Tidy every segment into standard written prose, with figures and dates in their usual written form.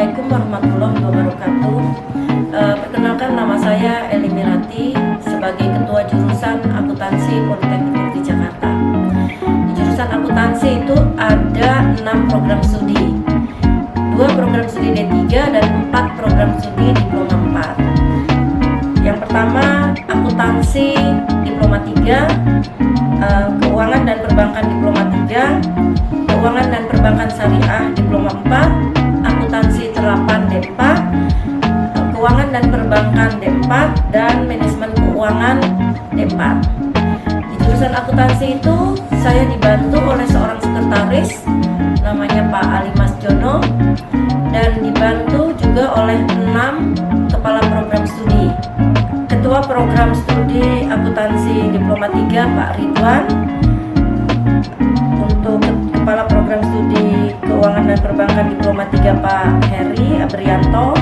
Assalamualaikum warahmatullahi wabarakatuh. Perkenalkan, nama saya Eli Mirati sebagai Ketua Jurusan Akuntansi Politeknik Negeri Jakarta. Di jurusan akuntansi itu ada 6 program studi, 2 program studi D3 dan 4 program studi Diploma 4. Yang pertama, akuntansi Diploma 3, keuangan dan perbankan Diploma 3, keuangan dan perbankan syariah Diploma 4, akuntansi terapan D4, keuangan dan perbankan D4, dan manajemen keuangan D4. Di jurusan akuntansi itu saya dibantu oleh seorang sekretaris namanya Pak Ali Mas Jono, dan dibantu juga oleh 6 kepala program studi. Ketua program studi akuntansi Diploma 3 Pak Ridwan, untuk kepala program studi keuangan dan perbankan Diploma 3 Pak Heri Abrianto,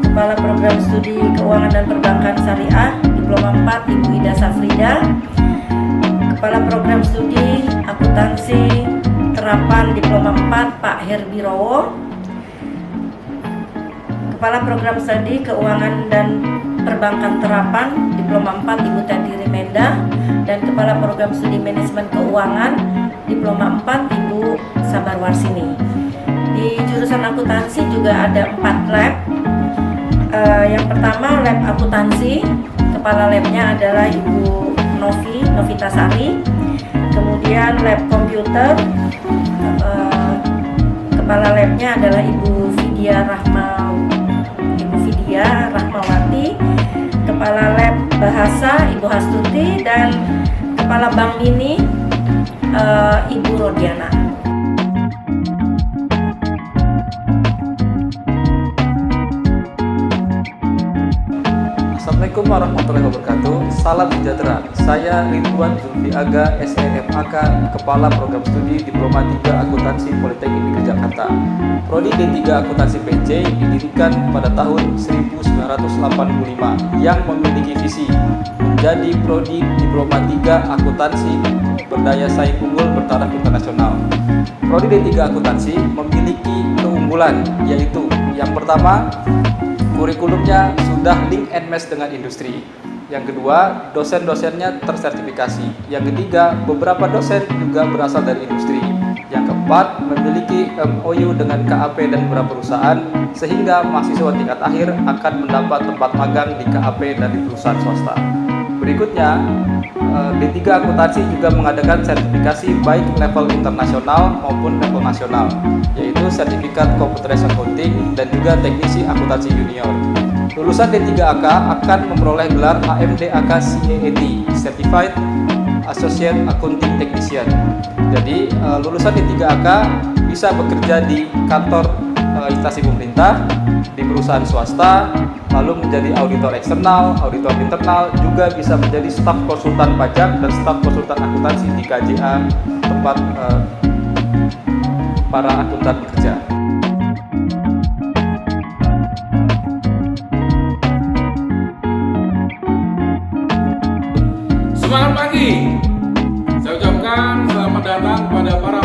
kepala program studi keuangan dan perbankan syariah Diploma 4 Ibu Ida Safrida, kepala program studi akuntansi terapan Diploma 4 Pak Herbi Rowo, kepala program studi keuangan dan perbankan terapan Diploma 4 Ibu Teddy Menda, dan kepala program studi manajemen keuangan Diploma 4 Ibu Sabar Warsini. Di jurusan akuntansi juga ada 4 lab. Yang pertama lab akuntansi, kepala labnya adalah Ibu Novita Sari. Kemudian lab komputer, kepala labnya adalah Ibu Vidya Rahmawati. Kepala lab bahasa Ibu Hastuti, dan kepala bank ini Ibu Rodiana. Assalamualaikum warahmatullahi wabarakatuh. Salam sejahtera. Saya Ridwan Zulfi Aga, SEMAK, Kepala Program Studi Diploma 3 Akuntansi Politeknik Negeri Jakarta. Prodi D3 Akuntansi PC didirikan pada tahun 1985 yang memiliki visi menjadi Prodi Diploma 3 Akuntansi berdaya saing unggul bertaraf internasional. Prodi D3 Akuntansi memiliki keunggulan, yaitu yang pertama, kurikulumnya sudah link and match dengan industri. Yang kedua, dosen-dosennya tersertifikasi. Yang ketiga, beberapa dosen juga berasal dari industri. Yang keempat, memiliki MOU dengan KAP dan beberapa perusahaan, sehingga mahasiswa tingkat akhir akan mendapat tempat magang di KAP dan di perusahaan swasta. Berikutnya, D3 Akuntansi juga mengadakan sertifikasi baik level internasional maupun level nasional, yaitu sertifikat Computerized Accounting dan juga teknisi akuntansi junior. Lulusan D3AK akan memperoleh gelar HMDAK CAAT, Certified Associate Accounting Technician. Jadi lulusan D3AK bisa bekerja di kantor instansi pemerintah, di perusahaan swasta, lalu menjadi auditor eksternal, auditor internal, juga bisa menjadi staf konsultan pajak dan staf konsultan akuntansi di KJA, tempat para akuntan bekerja. Semangat pagi. Saya ucapkan selamat datang kepada para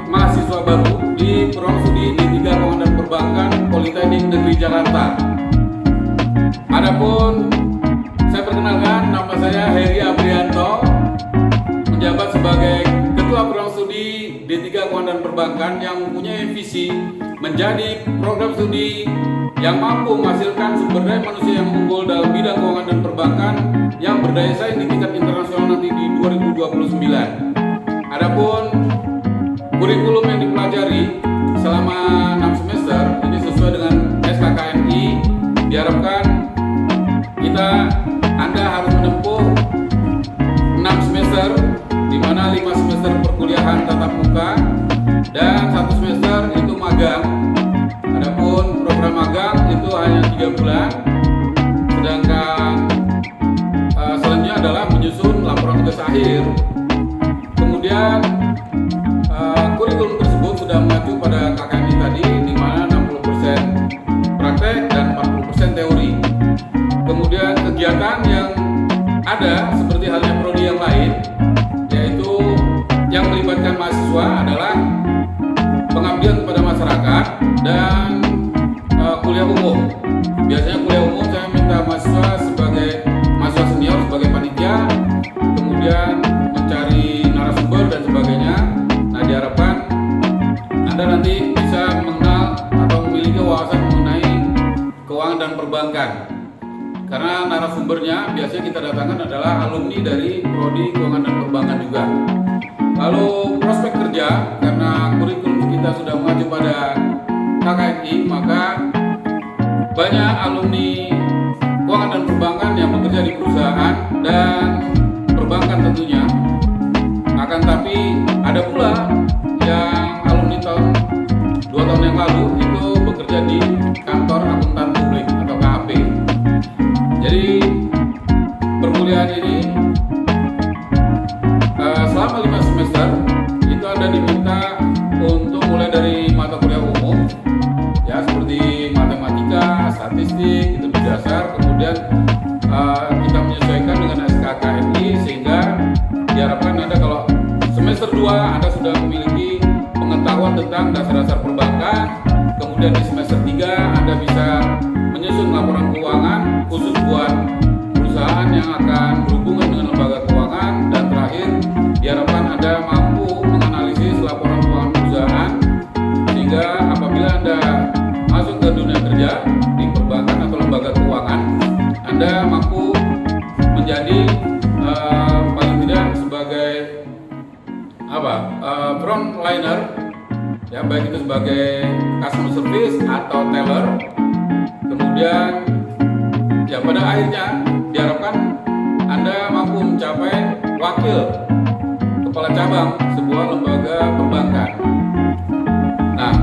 mahasiswa baru di program studi D3 Keuangan dan Perbankan Politeknik Negeri Jakarta. Adapun saya perkenalkan, nama saya Heri Abrianto, menjabat sebagai Ketua Program Studi D3 Keuangan dan Perbankan yang mempunyai visi menjadi program studi yang mampu menghasilkan sumber daya manusia yang unggul dalam bidang keuangan dan perbankan yang berdaya saing di tingkat internasional nanti di 2029. Adapun kurikulum yang dipelajari selama 6 semester ini sesuai dengan SKKNI, diharapkan Anda harus menempuh 6 semester, di mana 5 semester perkuliahan tatap muka dan 1 semester itu magang. Adapun program magang itu hanya 3 bulan, sedangkan selanjutnya adalah menyusun laporan tugas akhir. Kemudian kurikulum tersebut sudah mengacu pada KKNI tadi, di mana 60% praktek dan 40% teori. Kemudian kegiatan yang ada seperti halnya prodi yang lain, yaitu yang melibatkan mahasiswa adalah pengabdian kepada masyarakat dan perbankan. Karena narasumbernya biasanya kita datangkan adalah alumni dari Prodi Keuangan dan Perbankan juga. Lalu prospek kerja, karena kurikulum kita sudah mengacu pada KKNI, maka banyak alumni keuangan dan perbankan yang bekerja di perusahaan dan perbankan tentunya. Akan tapi ada pula yang alumni tahun 2 tahun yang lalu itu bekerja di kantor akuntan publik atau KAP. Jadi perkuliahan ini selama 5 semester itu Anda diminta untuk mulai dari mata kuliah umum ya seperti matematika, statistik, itu dasar, kemudian kita menyesuaikan dengan SKKNI sehingga diharapkan Anda kalau semester 2 Anda sudah memiliki pengetahuan tentang dasar-dasar perbankan, kemudian di semester 3 Anda bisa menyusun laporan keuangan khusus buat perusahaan yang akan berhubungan dengan lembaga keuangan, dan terakhir diharapkan Anda mampu menganalisis laporan keuangan perusahaan sehingga apabila Anda masuk ke dunia kerja di perbankan atau lembaga keuangan, Anda mampu menjadi paling tidak sebagai frontliner ya, baik itu sebagai customer service atau teller. Kemudian ya pada akhirnya diharapkan Anda mampu mencapai wakil kepala cabang sebuah lembaga perbankan. Nah,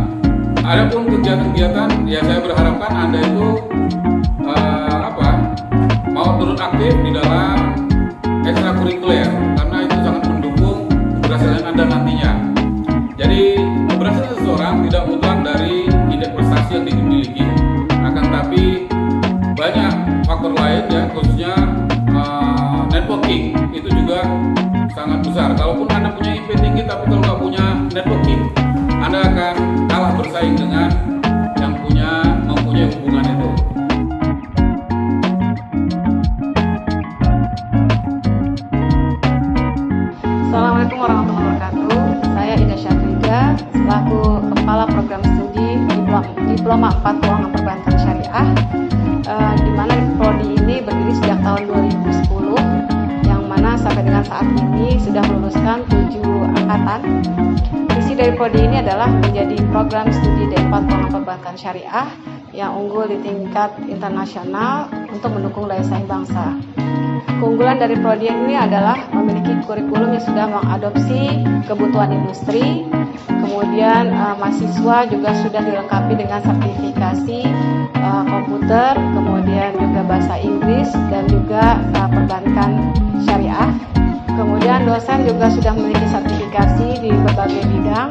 adapun kegiatan-kegiatan ya saya berharapkan Anda itu mau turut aktif di dalam ekstrakurikuler karena itu sangat mendukung keberhasilan Anda nantinya. Jadi keberhasilan seseorang tidak mutlak dari indeks prestasi yang dimiliki, akan tapi banyak faktor lain ya, khususnya networking itu juga sangat besar. Kalaupun Anda punya IP tinggi tapi kalau nggak punya networking, Anda akan kalah bersaing dengan yang mempunyai hubungan itu. Assalamualaikum warahmatullahi wabarakatuh. Saya Ida Syafrida selaku Kepala Program Studi Diploma 4 Keuangan Perbankan Syariah, di mana prodi ini berdiri sejak tahun 2010, yang mana sampai dengan saat ini sudah meluluskan 7 angkatan. Visi dari prodi ini adalah menjadi program studi D4 Keuangan Perbankan Syariah yang unggul di tingkat internasional untuk mendukung daya saing bangsa. Keunggulan dari prodi ini adalah memiliki kurikulum yang sudah mengadopsi kebutuhan industri, kemudian mahasiswa juga sudah dilengkapi dengan sertifikasi komputer, kemudian juga bahasa Inggris dan juga perbankan syariah. Kemudian dosen juga sudah memiliki sertifikasi di berbagai bidang,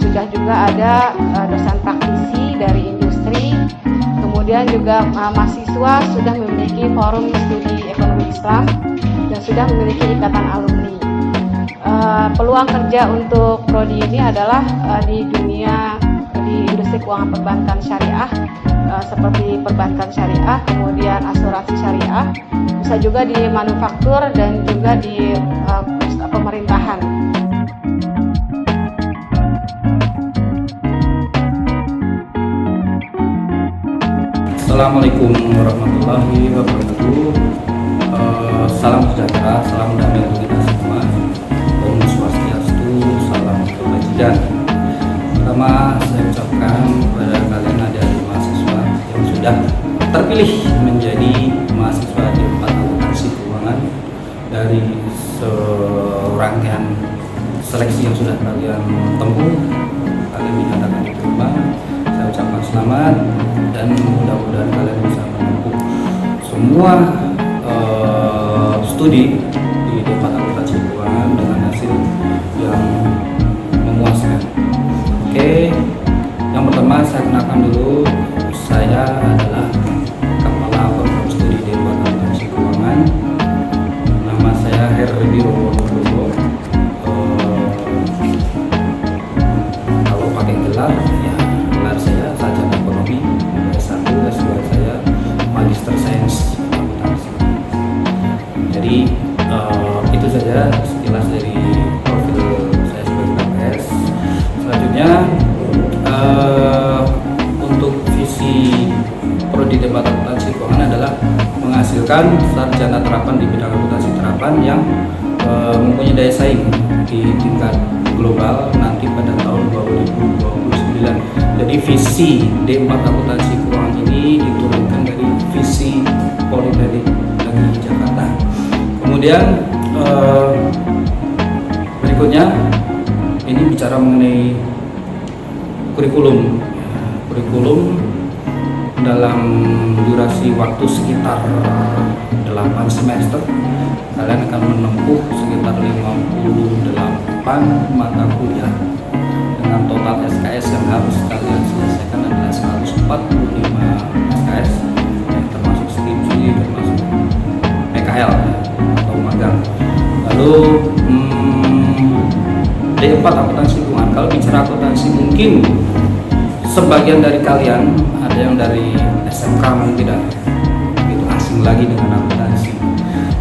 sudah juga ada dosen praktisi dari industri. Kemudian juga mahasiswa sudah memiliki forum studi ekonomi Islam dan sudah memiliki ikatan alumni. Peluang kerja untuk prodi ini adalah di industri keuangan perbankan syariah, seperti perbankan syariah, kemudian asuransi syariah, bisa juga di manufaktur dan juga di pemerintahan. Assalamualaikum warahmatullahi wabarakatuh. Salam sejahtera, salam damai untuk kita semua. Om Swastiastu, salam kebajikan. Pertama saya ucapkan kepada kalian adik-adik mahasiswa yang sudah terpilih menjadi mahasiswa di 4 akuntansi keuangan dari serangkaian seleksi yang sudah kalian tempuh, kalian dinyatakan diterima. Saya ucapkan selamat dan mudah-mudahan kalian bisa menempuh semua studi di Departemen Akuntansi Keuangan dengan hasil yang memuaskan. Oke, yang pertama saya kenalkan dulu, saya adalah Kepala Program Studi di Departemen Akuntansi Keuangan. Nama saya Herdi Rowono. Kalau pakai gelar ya gelar saya sarjana ekonomi S1, S2 saya Magister Sains Akuntansi. Jadi itu saja sekilas dari profil saya sebagai KPS. Selanjutnya untuk visi prodi meluluskan sarjana terapan di bidang akuntansi terapan yang mempunyai daya saing di tingkat global nanti pada tahun 2029. Jadi visi D4 akuntansi keuangan ini diturunkan dari visi Politeknik Negeri Jakarta. Kemudian berikutnya ini bicara mengenai kurikulum. Kurikulum dalam durasi waktu sekitar 8 semester kalian akan menempuh sekitar 58 mata kuliah dengan total SKS yang harus kalian selesaikan adalah 145 SKS yang termasuk skripsi, termasuk PKL atau magang. Lalu D4 akuntansi keuangan. Kalau bicara akuntansi mungkin sebagian dari kalian ada yang dari SMK mungkin tidak begitu asing lagi dengan akuntansi.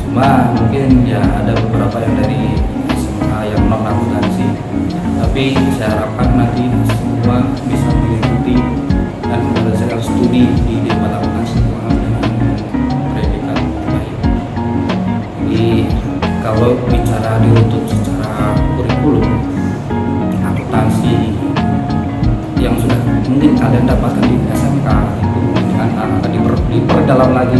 Cuma mungkin ya ada beberapa yang dari SMK yang non akuntansi. Tapi saya harapkan nanti semua bisa mengikuti dan menyelesaikan studi di D4 akuntansi keuangan dengan predikat baik. Jadi kalau bicara diruntut secara kurikulum akuntansi yang sudah mungkin kalian dapatkan di SMK itu dengan akan diperdalam lagi.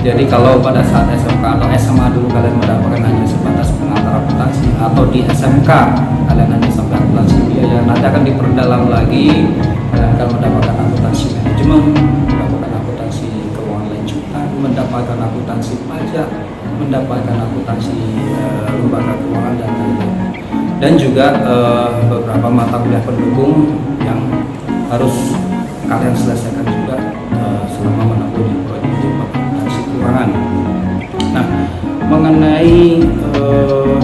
Jadi kalau pada saat SMK atau SMA dulu kalian mendapatkan hanya sebatas pengantar akuntansi, atau di SMK kalian hanya sampai akuntansi biaya, nanti akan diperdalam lagi. Kalian akan mendapatkan akuntansi manajemen, mendapatkan akuntansi keuangan lanjutan, mendapatkan akuntansi pajak, mendapatkan akuntansi lembaga keuangan dan lain-lain. Dan juga beberapa mata kuliah pendukung yang harus kalian selesaikan juga selama menempuh di prodi akuntansi keuangan. Nah, mengenai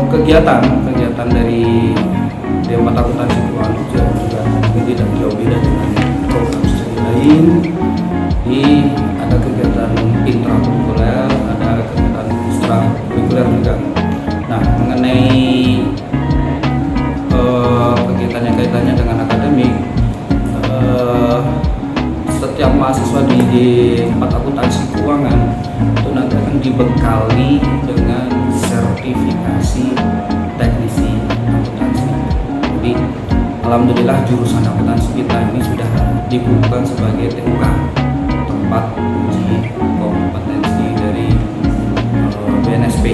kegiatan dari D4 akuntansi keuangan juga tidak jauh beda dengan program studi lain. Ada kegiatan intrakurikuler, ada kegiatan ekstrakurikuler juga. Nah, mengenai kegiatan yang kaitannya dengan akademik, setiap mahasiswa di D4 akuntansi keuangan itu nanti akan dibekali dengan sertifikasi teknisi akuntansi. Jadi alhamdulillah jurusan akuntansi kita ini sudah dikukuhkan sebagai TUK, tempat uji kompetensi dari BNSP.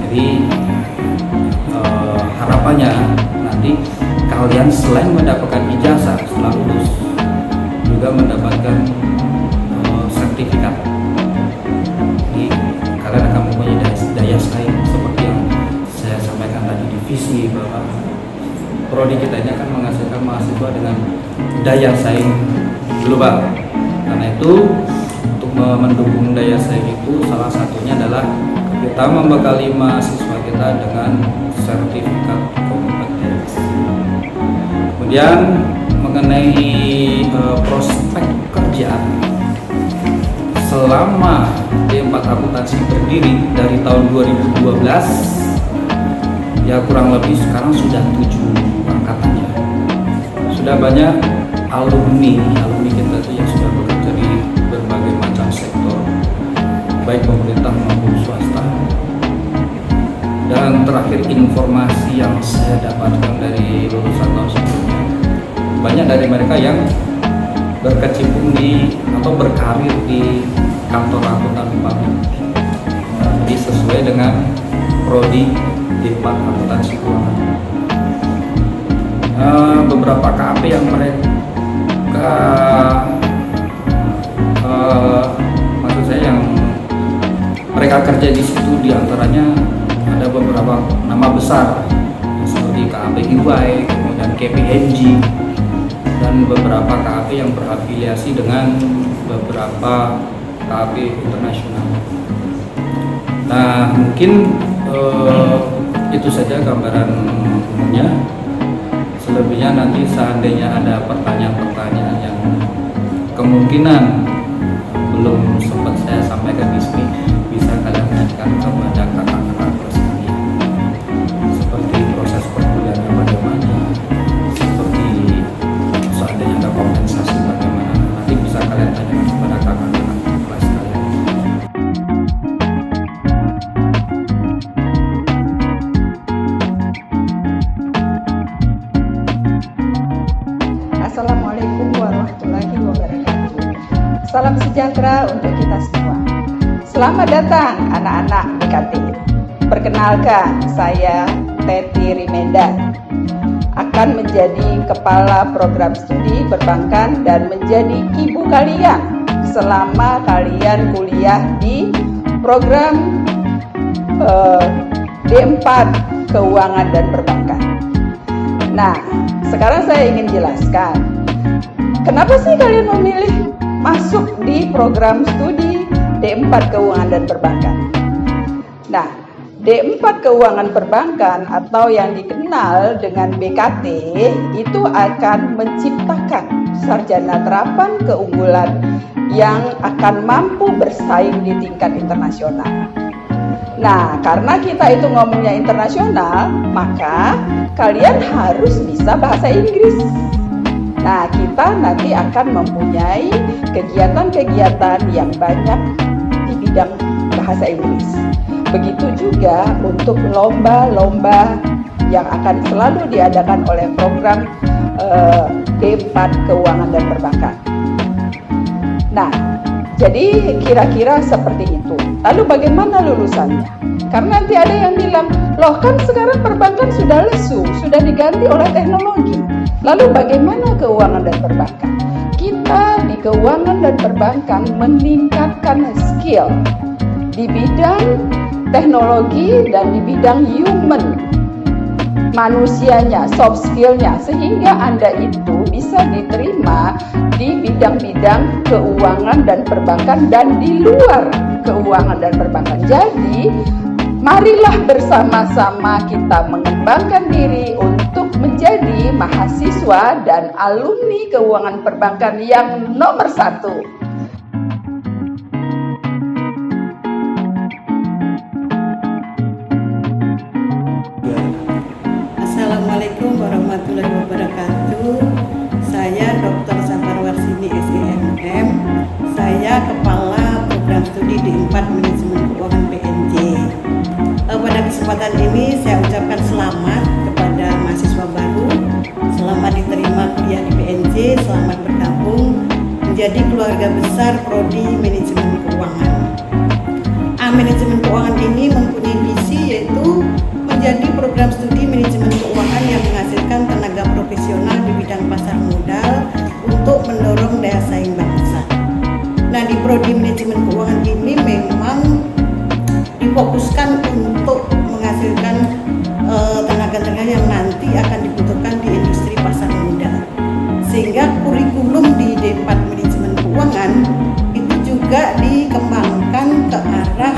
Jadi harapannya nanti kalian selain mendapatkan ijazah setelah lulus juga mendapatkan sertifikat. Jadi kalian akan mempunyai daya saing seperti yang saya sampaikan tadi di visi, bahwa prodi kita ini akan menghasilkan mahasiswa dengan daya saing global. Karena itu untuk mendukung daya saing itu salah satunya adalah kita membekali mahasiswa kita dengan sertifikat kompetensi. Kemudian mengenai prospek kerja, selama D4 akuntansi berdiri dari tahun 2012, ya kurang lebih sekarang sudah 7 angkatannya. Sudah banyak alumni kita tuh yang sudah bekerja di berbagai macam sektor, baik pemerintah maupun swasta. Dan terakhir informasi yang saya dapatkan dari lulusan tahun sebelumnya, banyak dari mereka yang berkecimpung di atau berkarir di kantor akuntan publik. Jadi sesuai dengan prodi D4 akuntansi keuangan. Beberapa KAP yang mereka maksud saya yang mereka kerja di situ, diantaranya ada beberapa nama besar seperti KAP EY, kemudian KPMG, dan beberapa KAP yang berafiliasi dengan beberapa KAP internasional. Nah, mungkin itu saja gambaran umumnya. Selebihnya nanti seandainya ada pertanyaan-pertanyaan yang kemungkinan belum sempat saya sampaikan di sini, bisa kalian tanyakan kepada kakak-kakak sekalian. Seperti proses perkuliahannya bagaimana, seperti seandainya ada kompensasi bagaimana, nanti bisa kalian tanyakan kepada kakak-kakak kelas kalian. Assalamualaikum warahmatullahi wabarakatuh. Salam sejahtera untuk kita semua. Selamat datang anak-anak BKT. Perkenalkan, saya Teti Rimenda, akan menjadi Kepala Program Studi Perbankan dan menjadi ibu kalian selama kalian kuliah di program D4 Keuangan dan Perbankan. Nah, sekarang saya ingin jelaskan, kenapa sih kalian memilih masuk di program studi D4 Keuangan dan Perbankan? Nah, D4 Keuangan Perbankan atau yang dikenal dengan BKT itu akan menciptakan sarjana terapan keunggulan yang akan mampu bersaing di tingkat internasional. Nah, karena kita itu ngomongnya internasional, maka kalian harus bisa bahasa Inggris. Nah, kita nanti akan mempunyai kegiatan-kegiatan yang banyak di bidang bahasa Inggris. Begitu juga untuk lomba-lomba yang akan selalu diadakan oleh program D4 Keuangan dan Perbankan. Nah, jadi kira-kira seperti itu. Lalu bagaimana lulusannya? Karena nanti ada yang bilang, loh kan sekarang perbankan sudah lesu, sudah diganti oleh teknologi. Lalu bagaimana keuangan dan perbankan? Kita di keuangan dan perbankan meningkatkan skill di bidang teknologi dan di bidang human, manusianya, soft skillnya, sehingga Anda itu bisa diterima di bidang-bidang keuangan dan perbankan dan di luar keuangan dan perbankan. Jadi, marilah bersama-sama kita mengembangkan diri untuk menjadi mahasiswa dan alumni keuangan perbankan yang nomor 1. Assalamualaikum warahmatullahi wabarakatuh. Saya Dr. Sabarwarsini SEMM. Saya Kepala Program Studi D4 Manajemen Keuangan PNJ. Pada kesempatan ini saya ucapkan selamat kepada mahasiswa baru. Selamat diterima kuliah di PNJ, selamat bergabung menjadi keluarga besar Prodi Manajemen Keuangan. Manajemen keuangan ini mempunyai visi yaitu menjadi program studi manajemen keuangan yang menghasilkan tenaga profesional di bidang pasar modal untuk mendorong daya saing bangsa. Nah, di Prodi Manajemen Keuangan ini memang difokuskan untuk menghasilkan tenaga-tenaga yang nanti akan dibutuhkan di industri pasar modal. Sehingga kurikulum di D4 Manajemen Keuangan itu juga dikembangkan ke arah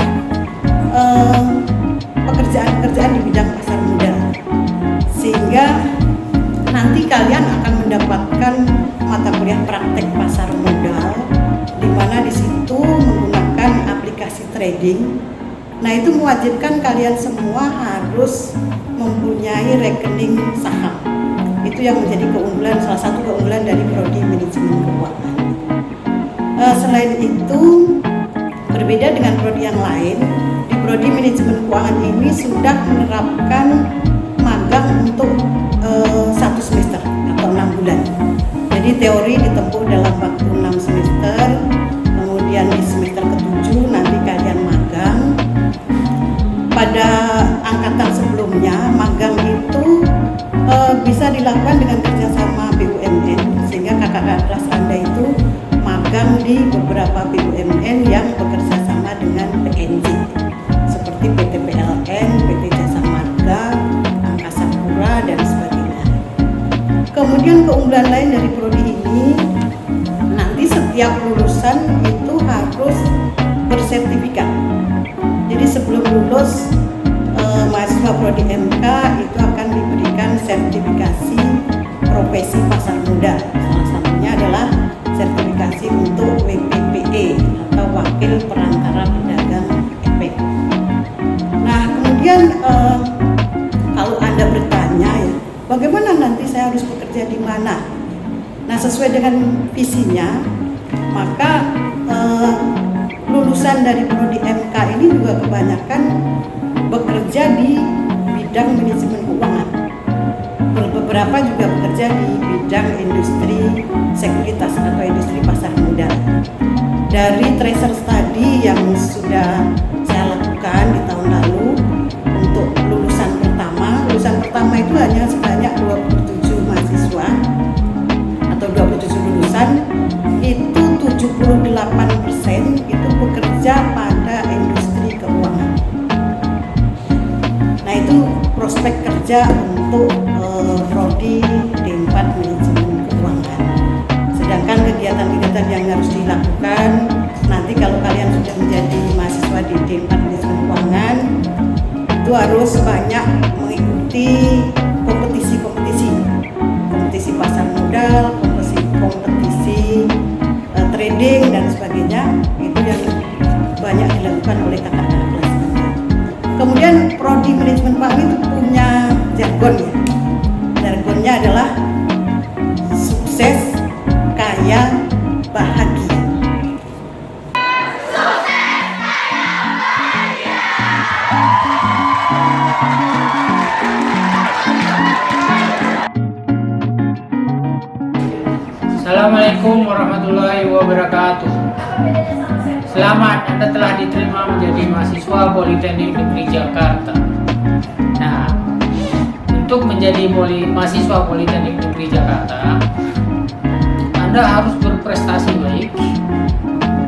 pekerjaan-pekerjaan di bidang pasar modal, sehingga nanti kalian akan mendapatkan mata kuliah praktek pasar modal, di mana di situ menggunakan aplikasi trading. Nah, itu mewajibkan kalian semua harus mempunyai rekening saham. Itu yang menjadi keunggulan, salah satu keunggulan dari Prodi Manajemen Keuangan. Selain itu, berbeda dengan prodi yang lain, di Prodi Manajemen Keuangan ini sudah menerapkan magang untuk 1 semester atau 6 bulan. Jadi teori ditempuh dalam waktu 6 semester, kemudian di semester ke-7 nanti kalian magang. Pada angkatan sebelumnya, magang itu bisa dilakukan dengan kerjasama BUMN, sehingga kakak-kakak kelas Anda itu magang di beberapa BUMN yang bekerja sama dengan PNJ, seperti PT PLN, PT Jasa Marga, Angkasa Pura, dan sebagainya. Kemudian keunggulan lain dari prodi ini, nanti setiap lulusan itu harus bersertifikat. Jadi sebelum lulus, mahasiswa prodi MK itu akan diberikan sertifikasi profesi pasar modal. Salah satunya adalah sertifikasi untuk WPPE atau Wakil Perantara Pedagang Efek. Nah, kemudian kalau Anda bertanya ya, bagaimana nanti saya harus bekerja di mana? Nah, sesuai dengan visinya, maka lulusan dari prodi MK ini juga kebanyakan bekerja di bidang manajemen keuangan. beberapa juga bekerja di bidang industri sekuritas atau industri pasar modal. Dari tracer study yang sudah saya lakukan di tahun lalu untuk lulusan pertama itu hanya sebanyak 27 mahasiswa atau 27 lulusan, itu 78% itu bekerja pada industri keuangan. Nah, itu prospek kerja untuk prodi D4 manajemen keuangan. Sedangkan kegiatan-kegiatan yang harus dilakukan nanti kalau kalian sudah menjadi mahasiswa di D4 manajemen keuangan, itu harus banyak mengikuti kompetisi pasar modal, kompetisi trading dan sebagainya. Itu yang banyak dilakukan oleh kakak-kakak kelas. Kemudian prodi manajemen keuangan itu punya jargonnya. Jargonnya adalah sukses, kaya, bahagia. Assalamualaikum warahmatullahi wabarakatuh. Selamat, Anda telah diterima menjadi mahasiswa Politeknik Negeri Jakarta. Nah, untuk menjadi mahasiswa Politeknik Negeri Jakarta, Anda harus berprestasi baik,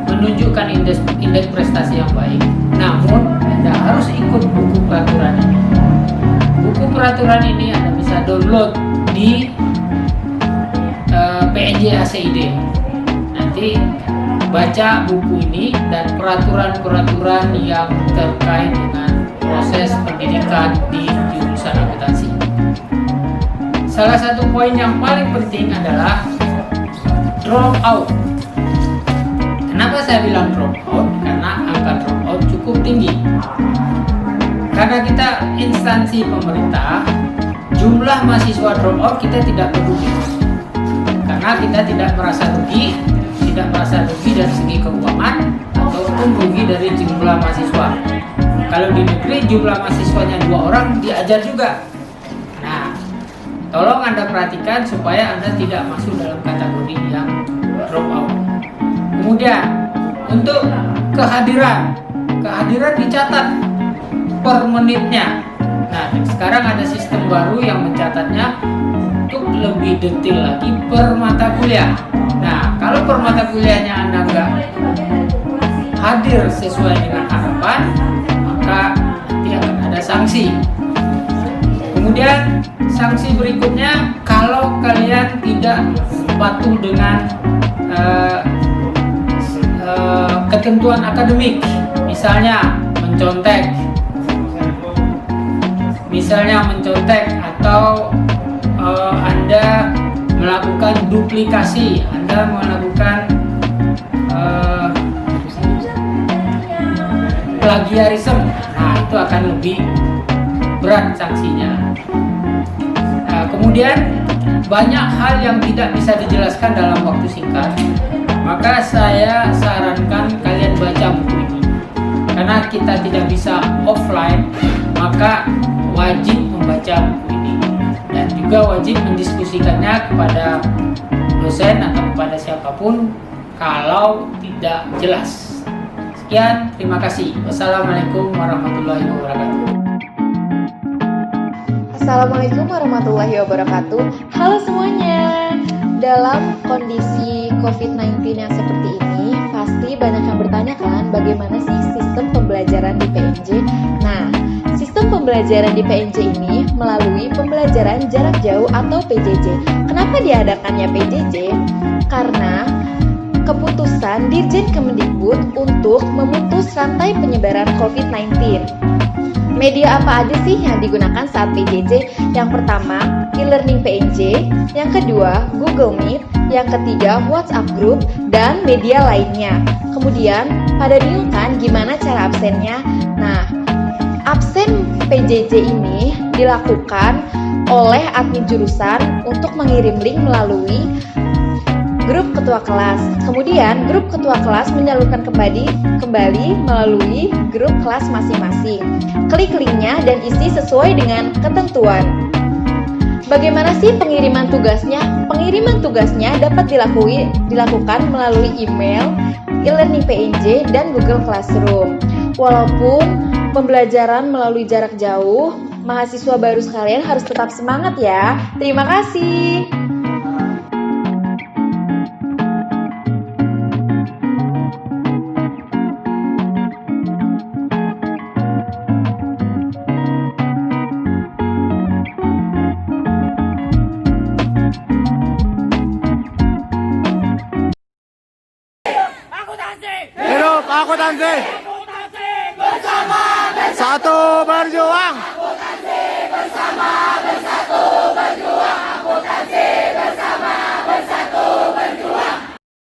menunjukkan indeks prestasi yang baik. Namun, Anda harus ikut buku peraturan ini. Buku peraturan ini Anda bisa download di PNJ ACID. Nanti baca buku ini dan peraturan-peraturan yang terkait dengan proses pendidikan di jurusan akuntansi. Salah satu poin yang paling penting adalah drop out. Kenapa saya bilang drop out? Karena angka drop out cukup tinggi. Karena kita instansi pemerintah, jumlah mahasiswa drop out kita tidak peduli. Karena kita tidak merasa rugi dari segi keuangan ataupun rugi dari jumlah mahasiswa. Kalau di negeri jumlah mahasiswanya 2 orang diajar juga. Nah, tolong Anda perhatikan supaya Anda tidak masuk dalam kategori yang drop out. Kemudian untuk kehadiran dicatat per menitnya. Nah, sekarang ada sistem baru yang mencatatnya untuk lebih detail lagi per mata kuliah. Nah, kalau per mata kuliahnya Anda nggak hadir sesuai dengan harapan, maka nanti akan ada sanksi. Kemudian sanksi berikutnya, kalau kalian tidak patuh dengan ketentuan akademik, misalnya mencontek atau Anda melakukan duplikasi, Anda melakukan plagiarisme, nah itu akan lebih berat sanksinya. Nah, kemudian banyak hal yang tidak bisa dijelaskan dalam waktu singkat, maka saya sarankan kalian baca buku ini. Karena kita tidak bisa offline, maka wajib membaca buku ini dan juga wajib mendiskusikannya kepada dosen atau kepada siapapun kalau tidak jelas. Sekian, terima kasih. Wassalamualaikum warahmatullahi wabarakatuh. Assalamualaikum warahmatullahi wabarakatuh. Halo semuanya. Dalam kondisi COVID-19 yang seperti ini, pasti banyak yang bertanya kan, bagaimana sih sistem pembelajaran di PNJ? Nah, sistem pembelajaran di PNJ ini melalui pembelajaran jarak jauh atau PJJ. Kenapa diadakannya PJJ? Karena keputusan Dirjen Kemendikbud untuk memutus rantai penyebaran COVID-19. Media apa aja sih yang digunakan saat PJJ? Yang pertama, e-learning PNJ, yang kedua, Google Meet, yang ketiga, WhatsApp Group, dan media lainnya. Kemudian, pada bingung kan gimana cara absennya? Nah, absen PJJ ini dilakukan oleh admin jurusan untuk mengirim link melalui grup ketua kelas. Kemudian grup ketua kelas menyalurkan kembali melalui grup kelas masing-masing. Klik linknya dan isi sesuai dengan ketentuan. Bagaimana sih pengiriman tugasnya? Pengiriman tugasnya dapat dilakukan melalui email, e-learning PNJ, dan Google Classroom. Walaupun pembelajaran melalui jarak jauh, mahasiswa baru sekalian harus tetap semangat ya. Terima kasih. Hidup akuntansi. Bersama bersatu berjuang. Akuntansi bersama bersatu berjuang. Akuntansi bersama bersatu berjuang.